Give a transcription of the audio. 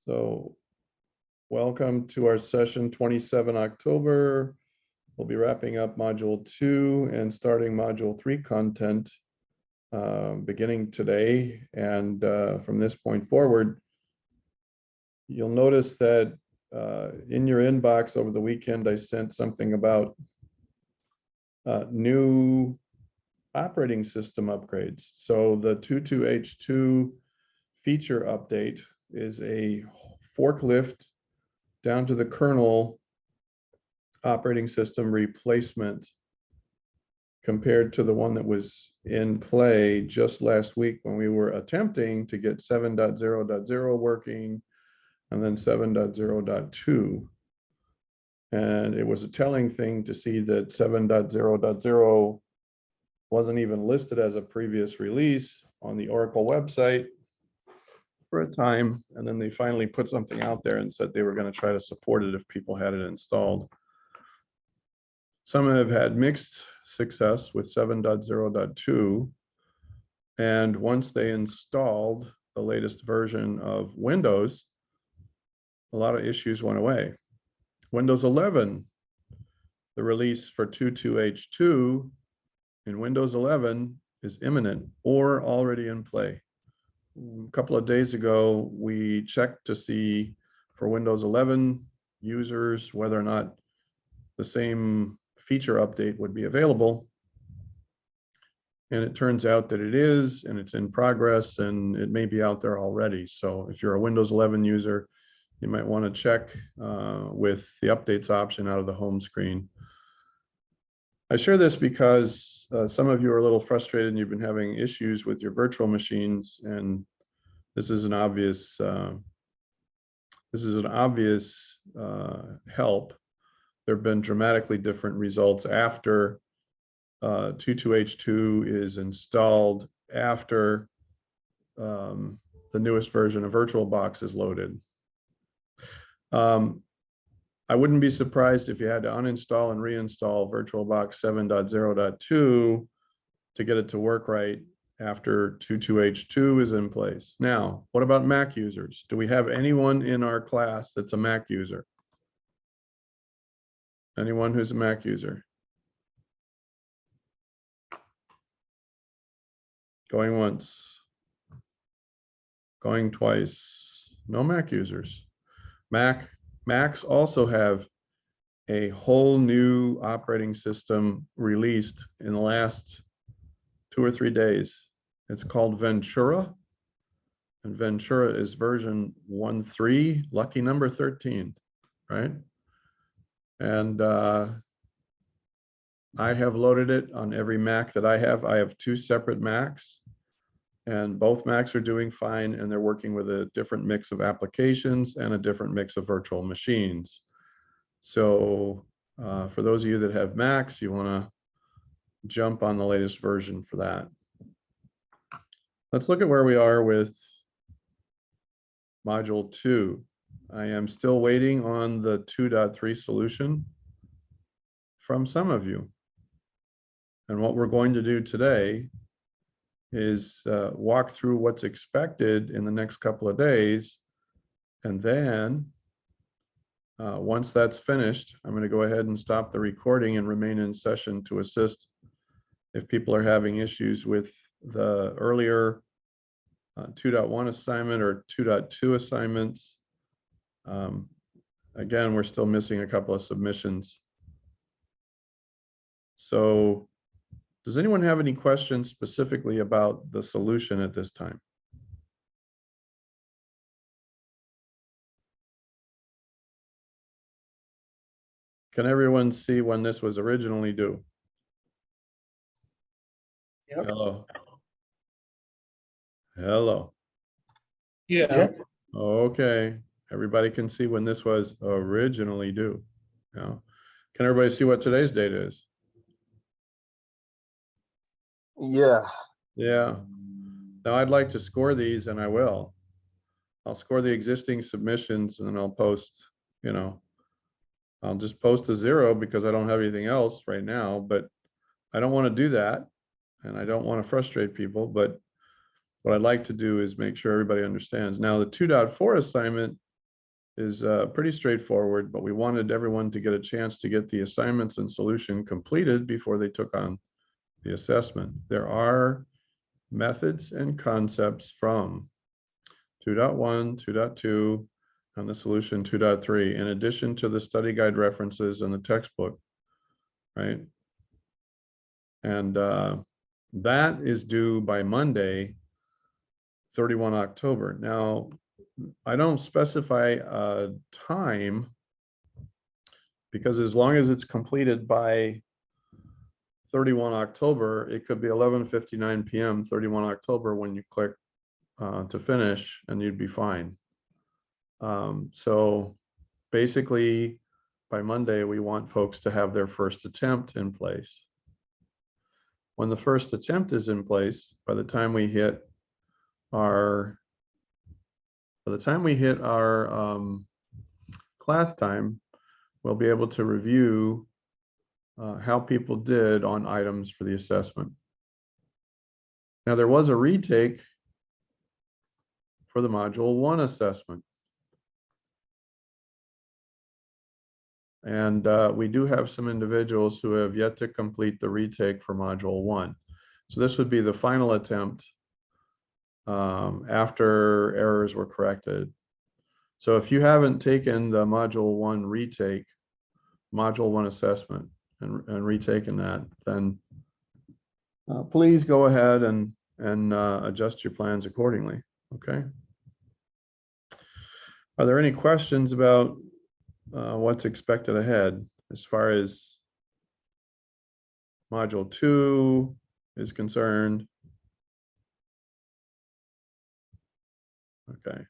So welcome to our session 27 October. We'll be wrapping up module 2 and starting module 3 content beginning today. And from this point forward, you'll notice that in your inbox over the weekend, I sent something about new operating system upgrades. So the 22H2 feature update is a forklift down to the kernel operating system replacement compared to the one that was in play just last week when we were attempting to get 7.0.0 working and then 7.0.2. And it was a telling thing to see that 7.0.0 wasn't even listed as a previous release on the Oracle website for a time. And then they finally put something out there and said they were going to try to support it if people had it installed. Some have had mixed success with 7.0.2. And once they installed the latest version of Windows, a lot of issues went away. Windows 11, the release for 22H2 in Windows 11 is imminent or already in play. A couple of days ago, we checked to see for Windows 11 users whether or not the same feature update would be available. And it turns out that it is, and it's in progress, and it may be out there already. So if you're a Windows 11 user, you might want to check with the updates option out of the home screen. I share this because some of you are a little frustrated and you've been having issues with your virtual machines, and this is an obvious help. There have been dramatically different results after 22H2 is installed, after the newest version of VirtualBox is loaded. I wouldn't be surprised if you had to uninstall and reinstall VirtualBox 7.0.2 to get it to work right after 22H2 is in place. Now, what about Mac users? Do we have anyone in our class that's a Mac user? Anyone who's a Mac user? Going once, going twice. No Mac users. Macs also have a whole new operating system released in the last 2 or 3 days. It's called Ventura, and Ventura is version 1.3, lucky number 13, right? And I have loaded it on every Mac that I have. I have 2 separate Macs, and both Macs are doing fine, and they're working with a different mix of applications and a different mix of virtual machines. So for those of you that have Macs, you want to jump on the latest version for that. Let's look at where we are with module 2. I am still waiting on the 2.3 solution from some of you. And what we're going to do today is walk through what's expected in the next couple of days. And then once that's finished, I'm going to go ahead and stop the recording and remain in session to assist if people are having issues with the earlier 2.1 assignment or 2.2 assignments. Again, we're still missing a couple of submissions. So does anyone have any questions specifically about the solution at this time? Can everyone see when this was originally due? Yep. Hello. Hello. Yeah. Okay. Everybody can see when this was originally due. Now, can everybody see what today's date is? Yeah. Yeah. Now I'd like to score these, and I will. I'll score the existing submissions, and then I'll post, I'll just post a 0 because I don't have anything else right now, but I don't want to do that, and I don't want to frustrate people, but what I'd like to do is make sure everybody understands. Now, the 2.4 assignment is pretty straightforward, but we wanted everyone to get a chance to get the assignments and solution completed before they took on the assessment. There are methods and concepts from 2.1, 2.2, and the solution 2.3, in addition to the study guide references and the textbook, right? And that is due by Monday, 31 October. Now, I don't specify a time because as long as it's completed by 31 October, it could be 11:59 p.m. 31 October when you click to finish, and you'd be fine. So basically, by Monday, we want folks to have their first attempt in place. When the first attempt is in place, by the time we hit our class time, we'll be able to review how people did on items for the assessment. Now, there was a retake for the Module 1 assessment. And we do have some individuals who have yet to complete the retake for Module 1. So this would be the final attempt after errors were corrected. So if you haven't taken the Module 1 retake, Module 1 assessment, and retaken that, then please go ahead and adjust your plans accordingly, okay? Are there any questions about what's expected ahead as far as Module 2 is concerned? Okay.